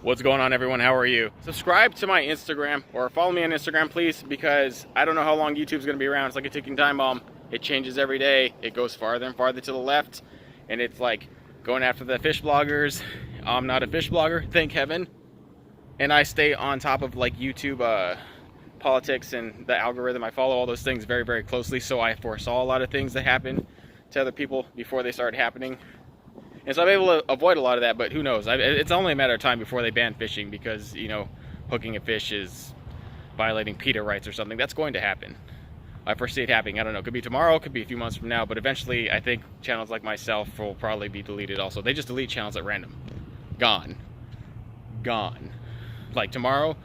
What's going on, everyone? How are you? Subscribe to my Instagram or follow me on Instagram, please, because I don't know how long YouTube's going to be around. It's like a ticking time bomb. It changes every day. It goes farther and farther to the left, and it's like going after the fish bloggers. I'm not a fish blogger, thank heaven. And I stay on top of like YouTube politics and the algorithm. I follow all those things very, very closely, so I foresaw a lot of things that happen to other people before they started happening. And so I'm able to avoid a lot of that, but who knows? It's only a matter of time before they ban fishing because, you know, hooking a fish is violating PETA rights or something. That's going to happen. I foresee it happening. I don't know. It could be tomorrow, it could be a few months from now, but eventually I think channels like myself will probably be deleted also. They just delete channels at random. Gone. Gone. Like tomorrow,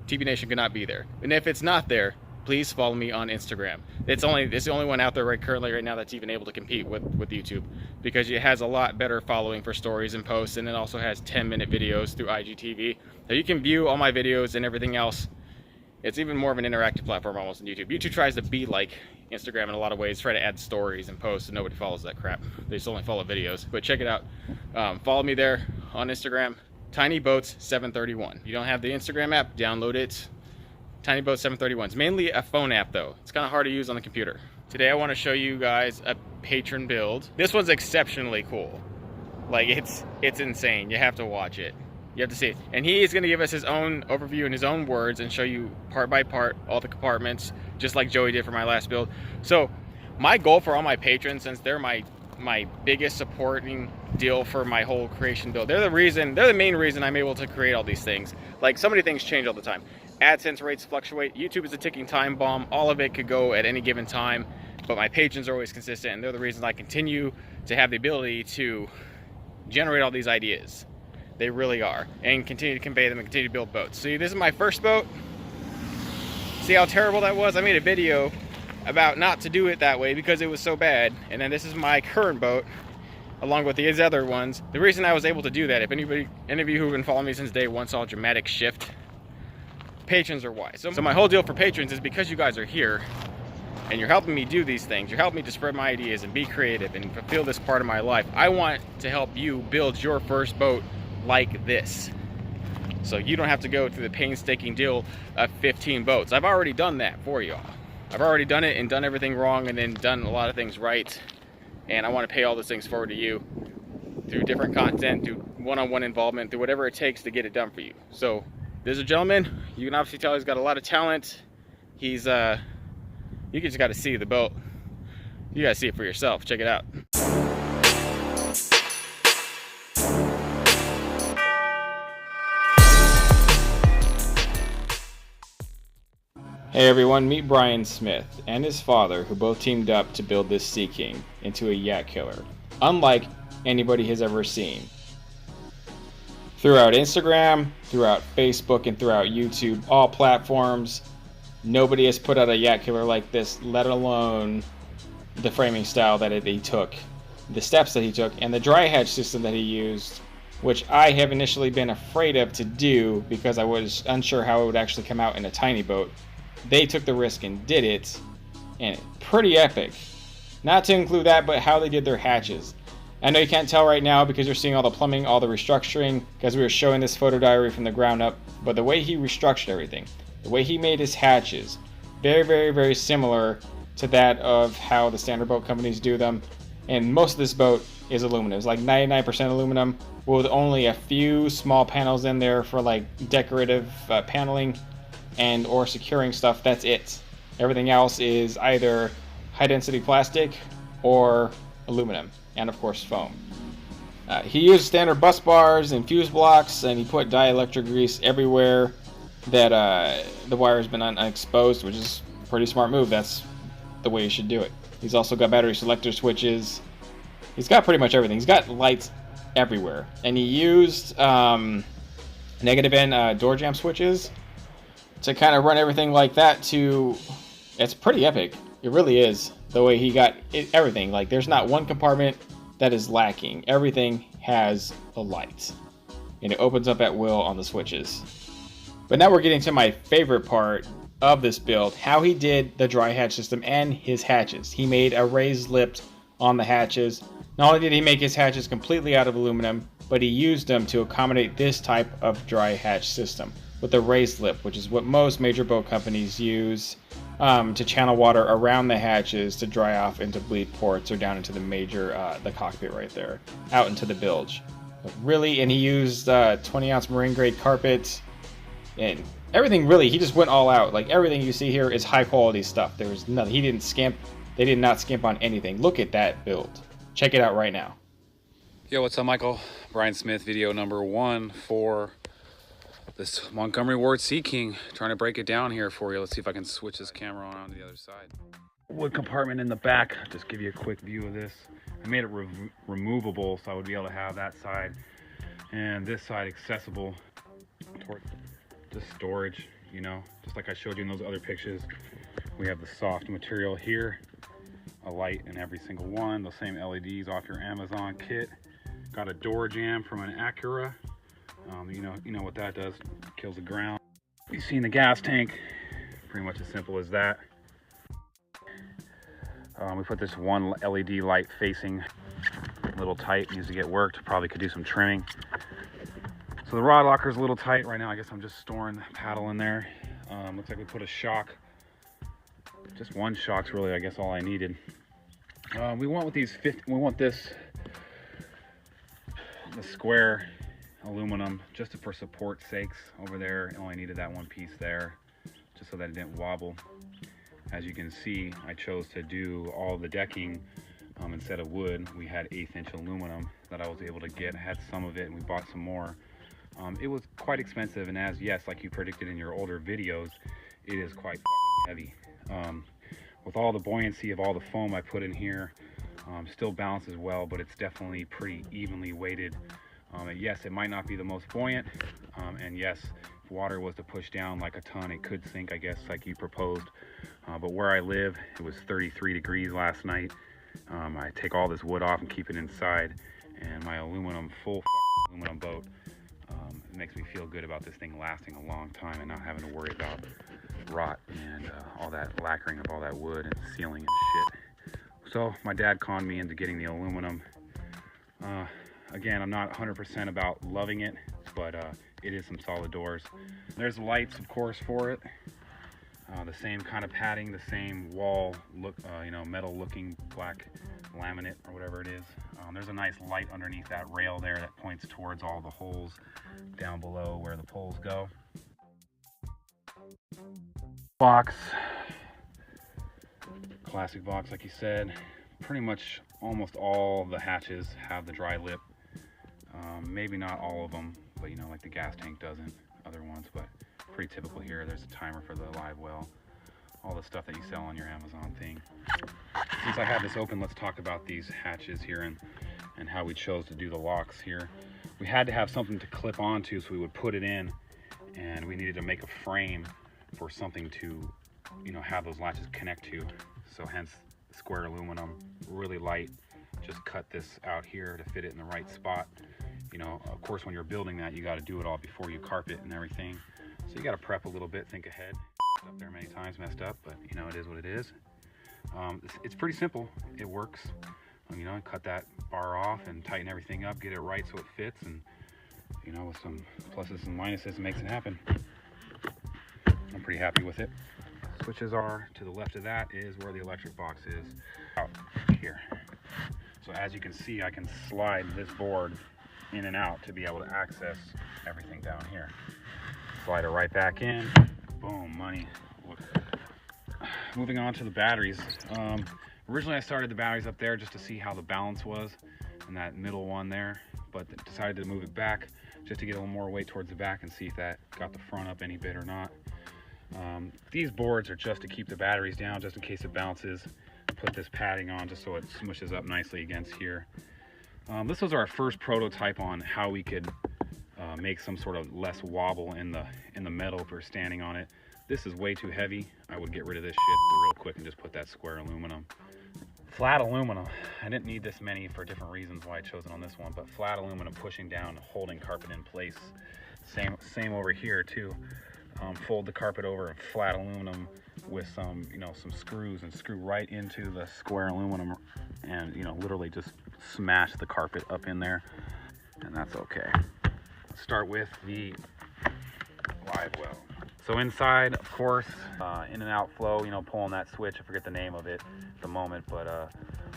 TBNation could not be there. And if it's not there, please follow me on Instagram. It's the only one out there currently right now that's even able to compete with YouTube, because it has a lot better following for stories and posts, and it also has 10-minute videos through IGTV. So you can view all my videos and everything else. It's even more of an interactive platform almost than YouTube. YouTube tries to be like Instagram in a lot of ways, try to add stories and posts, and nobody follows that crap. They just only follow videos. But check it out. Follow me there on Instagram, tinyboats731. If you don't have the Instagram app, download it. tinyboats731. It's mainly a phone app though. It's kind of hard to use on the computer. Today I want to show you guys a Patron build. This one's exceptionally cool. Like it's insane. You have to watch it. You have to see it. And he is going to give us his own overview in his own words and show you part by part all the compartments, just like Joey did for my last build. So my goal for all my patrons, since they're my biggest supporting deal for my whole creation build, they're the main reason I'm able to create all these things. Like, so many things change all the time. AdSense rates fluctuate. YouTube is a ticking time bomb. All of it could go at any given time, but my patrons are always consistent, and they're the reason I continue to have the ability to generate all these ideas. They really are, and continue to convey them and continue to build boats. See, this is my first boat. See how terrible that was? I made a video about not to do it that way because it was so bad. And then this is my current boat, along with these other ones. The reason I was able to do that, if any of you who've been following me since day one saw a dramatic shift, patrons are why. So my whole deal for patrons is because you guys are here and you're helping me do these things, you're helping me to spread my ideas and be creative and fulfill this part of my life. I want to help you build your first boat like this, so you don't have to go through the painstaking deal of 15 boats. I've already done that for y'all. I've already done it and done everything wrong and then done a lot of things right, and I want to pay all those things forward to you through different content, through one-on-one involvement, through whatever it takes to get it done for you. So there's a gentleman. You can obviously tell he's got a lot of talent. He's you just got to see the boat. You got to see it for yourself. Check it out. Hey everyone, meet Brian Smith and his father, who both teamed up to build this Sea King into a yak killer, unlike anybody has ever seen. Throughout Instagram, throughout Facebook, and throughout YouTube, all platforms, nobody has put out a yak killer like this, let alone the framing style that he took, the steps that he took, and the dry hatch system that he used, which I have initially been afraid of to do because I was unsure how it would actually come out in a tiny boat. They took the risk and did it, and pretty epic. Not to include that, but how they did their hatches. I know you can't tell right now because you're seeing all the plumbing, all the restructuring, because we were showing this photo diary from the ground up, but the way he restructured everything, the way he made his hatches, very, very, very similar to that of how the standard boat companies do them. And most of this boat is aluminum. It's like 99% aluminum, with only a few small panels in there for like decorative paneling and or securing stuff. That's it. Everything else is either high density plastic or aluminum, and of course foam. He used standard bus bars and fuse blocks, and he put dielectric grease everywhere that the wire has been unexposed, which is a pretty smart move. That's the way you should do it. He's also got battery selector switches. He's got pretty much everything. He's got lights everywhere, and he used negative end door jamb switches to kind of run everything like that. It's pretty epic. It really is, the way he got everything. Like, there's not one compartment that is lacking. Everything has a light, and it opens up at will on the switches. But now we're getting to my favorite part of this build, how he did the dry hatch system and his hatches. He made a raised lip on the hatches. Not only did he make his hatches completely out of aluminum, but he used them to accommodate this type of dry hatch system with a raised lip, which is what most major boat companies use to channel water around the hatches to dry off into bleed ports or down into the major, the cockpit right there, out into the bilge. But really, and he used 20-ounce marine grade carpet and everything. Really, he just went all out. Like, everything you see here is high quality stuff. There was nothing. He didn't skimp. They did not skimp on anything. Look at that build. Check it out right now. Yo, what's up, Michael? Brian Smith, video number 1 for this Montgomery Ward Sea King. Trying to break it down here for you. Let's see if I can switch this camera on to the other side. Wood compartment in the back. Just give you a quick view of this. I made it removable so I would be able to have that side and this side accessible toward just storage, you know, just like I showed you in those other pictures. We have the soft material here, a light in every single one, the same LEDs off your Amazon kit. Got a door jamb from an Acura. You know what that does, kills the ground. You've seen the gas tank, pretty much as simple as that. We put this one LED light facing a little tight, needs to get worked, probably could do some trimming. So the rod locker is a little tight right now. I guess I'm just storing the paddle in there. Looks like we put a shock, just one shock's really, I guess, all I needed. We went with these 50, we want the square aluminum just for support sakes over there. I only needed that one piece there just so that it didn't wobble. As you can see, I chose to do all the decking instead of wood. We had 1/8 inch aluminum that I was able to get. I had some of it and we bought some more. It was quite expensive, and as yes, like you predicted in your older videos, it is quite heavy. With all the buoyancy of all the foam I put in here, still balances well, but it's definitely pretty evenly weighted. Yes, it might not be the most buoyant, and yes, if water was to push down like a ton, it could sink, I guess, like you proposed. But where I live, it was 33 degrees last night. I take all this wood off and keep it inside, and my full aluminum boat, it makes me feel good about this thing lasting a long time and not having to worry about rot and all that lacquering of all that wood and sealing and shit. So my dad conned me into getting the aluminum. Again, I'm not 100% about loving it, but it is some solid doors. There's lights, of course, for it. The same kind of padding, the same wall look, metal looking black laminate or whatever it is. There's a nice light underneath that rail there that points towards all the holes down below where the poles go. Box, classic box, like you said. Pretty much almost all the hatches have the dry lip. Maybe not all of them, but you know, like the gas tank doesn't, other ones, but pretty typical here. There's a timer for the live well, all the stuff that you sell on your Amazon thing. Since I have this open, let's talk about these hatches here and how we chose to do the locks here. We had to have something to clip onto, so we would put it in, and we needed to make a frame for something to, you know, have those latches connect to. So hence square aluminum, really light. Just cut this out here to fit it in the right spot. You know, of course, when you're building that, you got to do it all before you carpet and everything. So you got to prep a little bit, think ahead. Up there many times, messed up, but you know, it is what it is. It's pretty simple. It works. You know, cut that bar off and tighten everything up, get it right so it fits, and you know, with some pluses and minuses, it makes it happen. I'm pretty happy with it. Switches are to the left of that is where the electric box is, out here. So as you can see, I can slide this board in and out to be able to access everything down here. Slide it right back in, boom, money. Moving on to the batteries. Originally I started the batteries up there just to see how the balance was in that middle one there, but decided to move it back just to get a little more weight towards the back and see if that got the front up any bit or not. These boards are just to keep the batteries down, just in case it bounces. Put this padding on just so it smushes up nicely against here. This was our first prototype on how we could make some sort of less wobble in the metal if we're standing on it. This is way too heavy. I would get rid of this shit real quick and just put that square aluminum. Flat aluminum. I didn't need this many for different reasons why I chose it on this one, but flat aluminum pushing down, holding carpet in place. Same over here too. Fold the carpet over in flat aluminum with some, you know, some screws, and screw right into the square aluminum, and you know, literally just smash the carpet up in there. and that's okay. Let's start with the live well. So inside, of course, in and out flow, you know, pulling that switch. I forget the name of it at the moment, but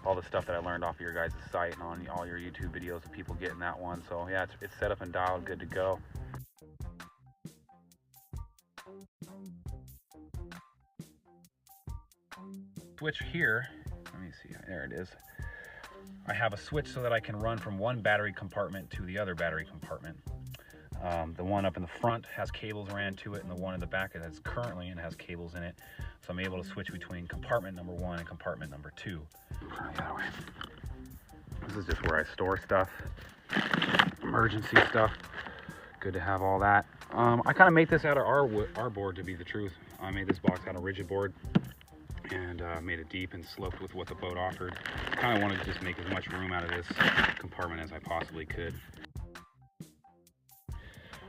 all the stuff that I learned off of your guys' site and on all your YouTube videos of people getting that one. So yeah, it's set up and dialed, good to go. Switch here, let me see, there it is. I have a switch so that I can run from one battery compartment to the other battery compartment. The one up in the front has cables ran to it, and the one in the back that's currently and has cables in it. So I'm able to switch between compartment number 1 and compartment number 2. The other way. This is just where I store stuff, emergency stuff. Good to have all that. I kind of made this out of our board, to be the truth. I made this box out of rigid board and made it deep and sloped with what the boat offered. Kind of wanted to just make as much room out of this compartment as I possibly could.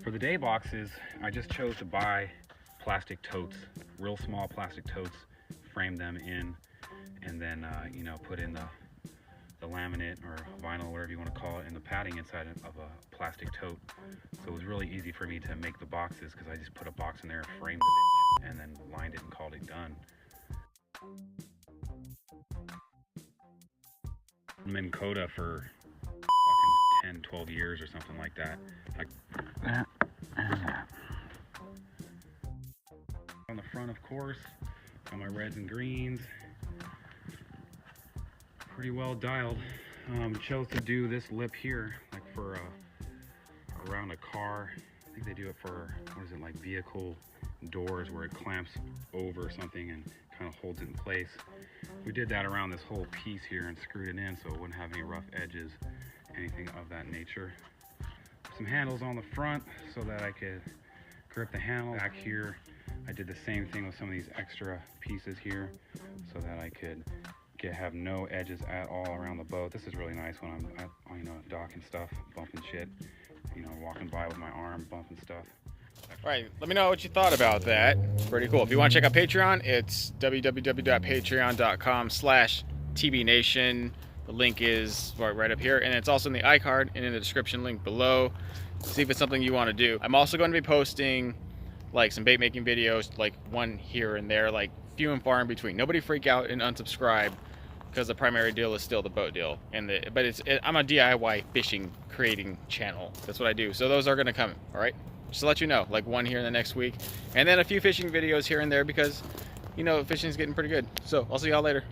For the day boxes, I just chose to buy plastic totes, real small plastic totes, frame them in, and then you know, put in the laminate or vinyl, whatever you want to call it, and the padding inside of a plastic tote. So it was really easy for me to make the boxes because I just put a box in there, framed it, and then lined it and called it done. I'm in Coda for fucking 10, 12 years or something like that. Like that and that. On the front, of course, got my reds and greens. Pretty well dialed. Chose to do this lip here, like for around a car. I think they do it for, what is it, like vehicle doors where it clamps over something and kind of holds it in place. We did that around this whole piece here and screwed it in so it wouldn't have any rough edges, anything of that nature. Some handles on the front so that I could grip the handle. Back here, I did the same thing with some of these extra pieces here so that I could have no edges at all around the boat. This is really nice when I'm at, you know, dock and stuff, bumping shit, you know, walking by with my arm, bumping stuff. All right, let me know what you thought about that. Pretty cool. If you want to check out Patreon, it's www.patreon.com/TBNation. The link is right up here, and it's also in the iCard and in the description link below. See if it's something you want to do. I'm also going to be posting like some bait making videos, like one here and there, like few and far in between. Nobody freak out and unsubscribe because the primary deal is still the boat deal. I'm a DIY fishing creating channel. That's what I do. So those are going to come. All right. Just to let you know, like one here in the next week, and then a few fishing videos here and there because, you know, fishing's getting pretty good. So I'll see y'all later.